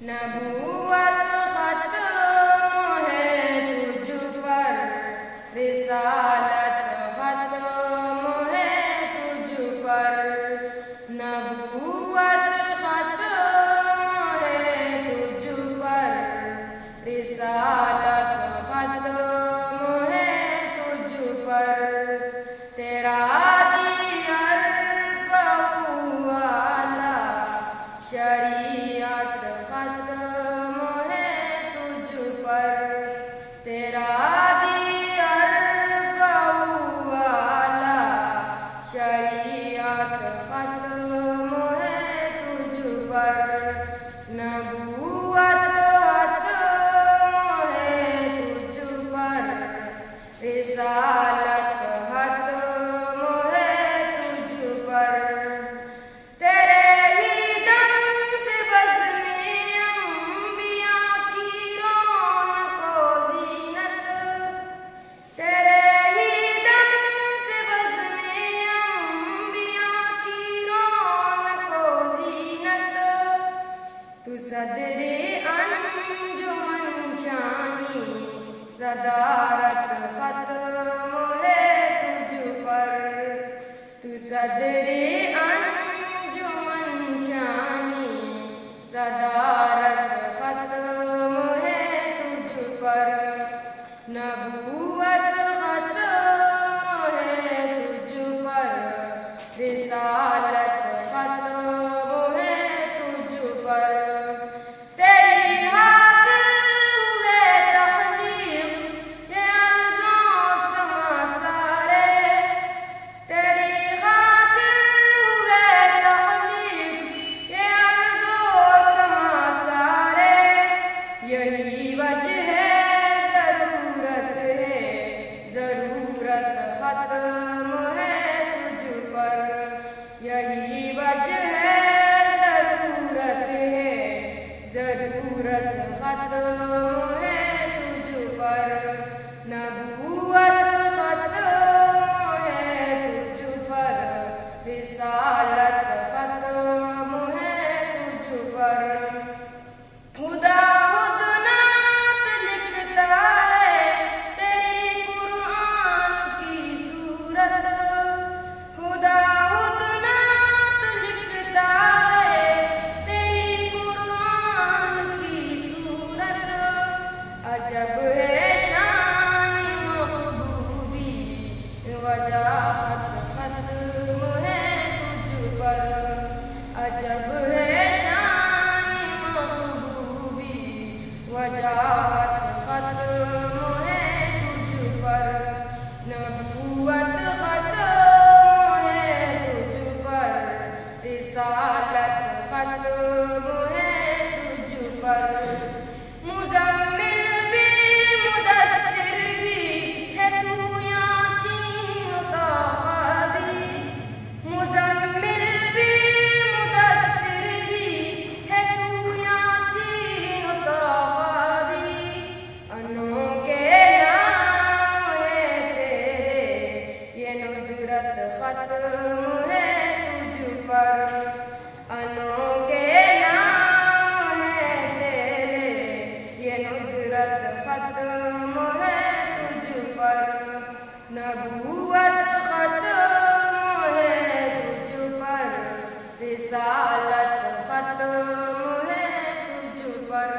नबूवत खत्म है तुझ पर, रिसालत खत्म है तुझ पर। नबूवत खत्म है तुझ पर, रिसालत खत्म है तुझ पर। तेरा शरीयत खत्म है तुझ पर, तेरा दियर वाला शरीयत खत्म है तुझ पर। नबूवत खत्म है तुझ पर, रिसालत खत्म है तुझ पर। सदरे अंजुमन शानी सदारत खत्म है तुझ पर। तू सदरे अंजुमन शानी सदारत खत्म है तुझ पर। नबूवत खत्म है तुझ पर, रिसालत खत्म है तुझ पर। यही वजह है, ज़रूरत खत्म है तुझ पर। यही वजह है, ज़रूरत खत्म है तुझ पर। नबूवत खत्म है तुझ पर, रिसालत खत्म है तुझ पर। खुदा अजब है शान महबूबी, वजाहत खत्म है तुझ पर। अजब है शान महबूबी, वजाहत खत्म है तुझ पर। नबूवत खत्म है तुझ पर, रिसालत खत्म है तुझ पर। खत्म है तुझ पर, अनोखे नाम है तेरे, ये नुसरत खत्म है तुझ पर। नबूवत खत्म है तुझ पर, रिसालत खत्म है तुझ पर।